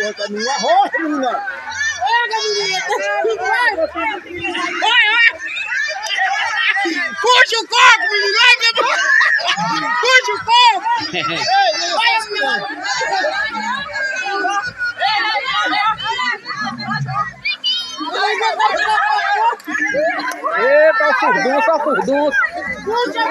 porra, tá numa rocha, menina. Pega, menina. Vai. Puxa o copo, menino. Vai, meu irmão. Puxa o copo. Vai, Eita, só furdunço. Puxa,